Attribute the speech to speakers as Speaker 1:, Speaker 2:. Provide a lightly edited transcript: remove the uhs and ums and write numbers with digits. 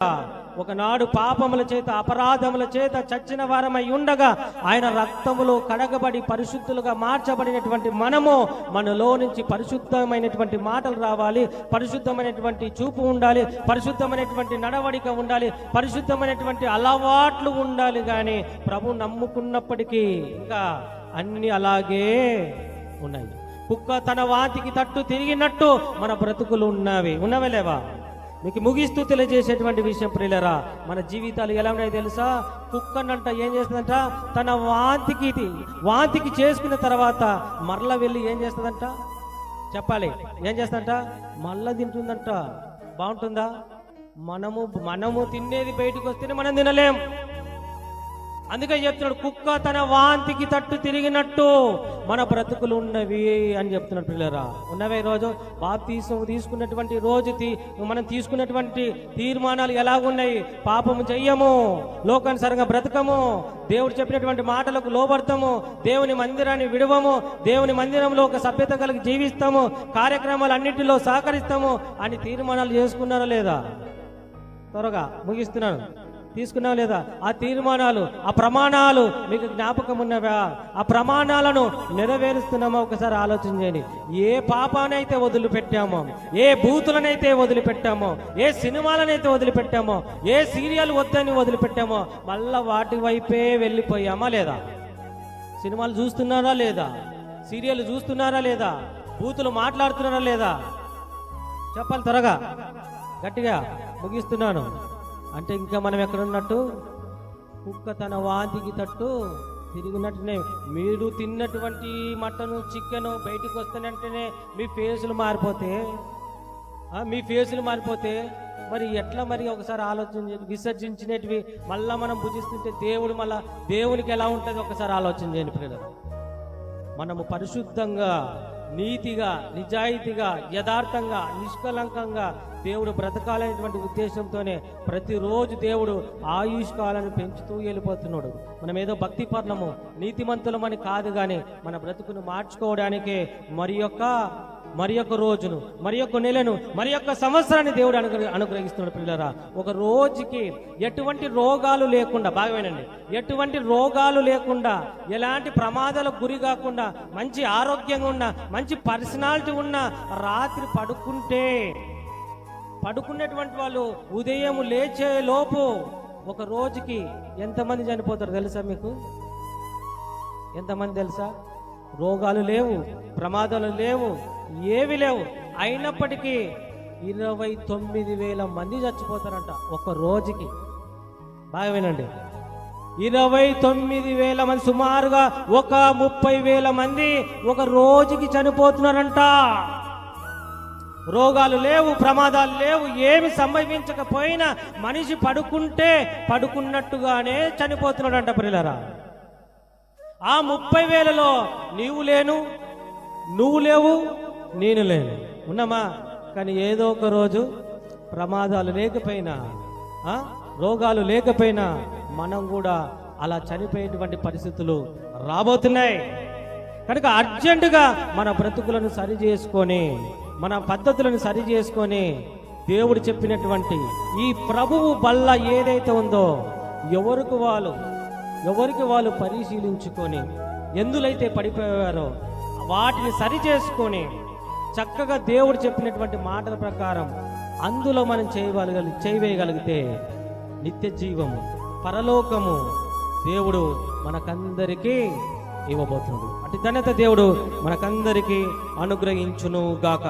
Speaker 1: ఒకనాడు పాపముల చేత అపరాధముల చేత చచ్చిన వారమై ఉండగా ఆయన రక్తములో కడగబడి పరిశుద్ధులుగా మార్చబడినటువంటి మనము మనలో నుంచి పరిశుద్ధమైనటువంటి మాటలు రావాలి, పరిశుద్ధమైనటువంటి చూపు ఉండాలి, పరిశుద్ధమైనటువంటి నడవడిక ఉండాలి, పరిశుద్ధమైనటువంటి అలవాట్లు ఉండాలి. కానీ ప్రభు నమ్ముకున్నప్పటికీ ఇంకా అన్ని అలాగే ఉన్నాయి. కుక్క తన వాతికి తట్టు తిరిగినట్టు మన బ్రతుకులు ఉన్నవే లేవా? మీకు ముగిస్తూ తెలియజేసేటువంటి విషయం ప్రియులరా, మన జీవితాలు ఎలా ఉన్నాయో తెలుసా? కుక్కనంట ఏం చేస్తుందంట, తన వాంతికి చేసుకున్న తర్వాత మరల వెళ్ళి ఏం చేస్తుందంట చెప్పాలి, ఏం చేస్తుందంట మళ్ళా తింటుందంట. బాగుంటుందా? మనము తినేది బయటకు వస్తేనే మనం తినలేం. అందుకే చెప్తున్నాడు, కుక్క తన వాంతికి తట్టు తిరిగినట్టు మన బ్రతుకులు ఉన్నవి అని చెప్తున్నాడు. పిల్లరా ఉన్నవే. రోజు బాప్తీసం తీసుకున్నటువంటి రోజు మనం తీసుకున్నటువంటి తీర్మానాలు ఎలాగున్నాయి? పాపము చెయ్యము, లోకానుసారంగా బ్రతకము, దేవుడు చెప్పినటువంటి మాటలకు లోబడతాము, దేవుని మందిరాన్ని విడవము, దేవుని మందిరంలో ఒక సభ్యత కలిగి జీవిస్తాము, కార్యక్రమాలు అన్నింటిలో సహకరిస్తాము అని తీర్మానాలు చేసుకున్నారా లేదా? త్వరగా ముగిస్తున్నాను. తీసుకున్నావు లేదా? ఆ తీర్మానాలు, ఆ ప్రమాణాలు మీకు జ్ఞాపకం ఉన్నవా? ఆ ప్రమాణాలను నెరవేరుస్తున్నామో ఒకసారి ఆలోచన చేయండి. ఏ పాపానైతే వదిలిపెట్టామో, ఏ బూతులనైతే వదిలిపెట్టామో, ఏ సినిమాలనైతే వదిలిపెట్టామో, ఏ సీరియల్ వద్దని వదిలిపెట్టామో, మళ్ళా వాటి వైపే వెళ్ళిపోయామా లేదా? సినిమాలు చూస్తున్నారా లేదా? సీరియల్ చూస్తున్నారా లేదా? బూతులు మాట్లాడుతున్నారా లేదా? చెప్పాలి త్వరగా, గట్టిగా. ముగిస్తున్నాను. అంటే ఇంకా మనం ఎక్కడున్నట్టు? కుక్క తన వాంతికి తట్టు తిరిగినట్టునే. మీరు తిన్నటువంటి మటను, చికెను బయటకు వస్తున్నట్టునే మీ ఫేసులు మారిపోతే మరి ఎట్లా? మరి ఒకసారి ఆలోచన విసర్జించినవి మళ్ళా మనం భుజిస్తుంటే దేవునికి ఎలా ఉంటుంది? ఒకసారి ఆలోచన చేయండి ప్రియులారా. మనము పరిశుద్ధంగా, నీతిగా, నిజాయితీగా, యథార్థంగా, నిష్కలంకంగా దేవుడు బ్రతకాలనేటువంటి ఉద్దేశంతోనే ప్రతిరోజు దేవుడు ఆయుష్కాలను పెంచుతూ వెళ్ళిపోతున్నాడు. మనం ఏదో భక్తి పర్ణము, నీతిమంతులమని కాదు, కానీ మన బ్రతుకును మార్చుకోవడానికే మరి యొక్క రోజును, మరి యొక్క నెలను, మరి యొక్క సంవత్సరాన్ని దేవుడు అనుగ్రహిస్తున్నాడు. పిల్లరా, ఒక రోజుకి ఎటువంటి రోగాలు లేకుండా, బాగా వినండి, ఎటువంటి రోగాలు లేకుండా, ఎలాంటి ప్రమాదాలకు గురి కాకుండా, మంచి ఆరోగ్యంగా ఉన్న, మంచి పర్సనాలిటీ ఉన్న, రాత్రి పడుకున్నటువంటి వాళ్ళు ఉదయం లేచే లోపు ఒక రోజుకి ఎంతమంది చనిపోతారు తెలుసా మీకు? ఎంతమంది తెలుసా? రోగాలు లేవు, ప్రమాదాలు లేవు, ఏవి లేవు, అయినప్పటికీ 29,000 మంది చచ్చిపోతారంట ఒక రోజుకి. బాగా వినండి, 29,000 మంది, సుమారుగా ఒక 30,000 మంది ఒక రోజుకి చనిపోతున్నారంట. రోగాలు లేవు, ప్రమాదాలు లేవు, ఏమి సంభవించకపోయినా మనిషి పడుకున్నట్టుగానే చనిపోతున్నాడంట ప్రియులారా. ఆ 30,000లో నువ్వు లేవు, నేను లేను, ఉన్నామా? కానీ ఏదో ఒక రోజు ప్రమాదాలు లేకపోయినా, రోగాలు లేకపోయినా మనం కూడా అలా చనిపోయేటువంటి పరిస్థితులు రాబోతున్నాయి. కనుక అర్జెంటుగా మన బ్రతుకులను సరి చేసుకొని, మన పద్ధతులను సరి చేసుకొని, దేవుడు చెప్పినటువంటి ఈ ప్రభువు బల్ల ఏదైతే ఉందో ఎవరికి వాళ్ళు పరిశీలించుకొని, ఎందులైతే పడిపోయారో వాటిని సరి చేసుకొని, చక్కగా దేవుడు చెప్పినటువంటి మాటల ప్రకారం అందులో మనం చేయవేయగలిగితే నిత్య జీవము, పరలోకము దేవుడు మనకందరికీ ఇవ్వబోతున్నాడు. అటు ధన్యత దేవుడు మనకందరికీ అనుగ్రహించును గాక.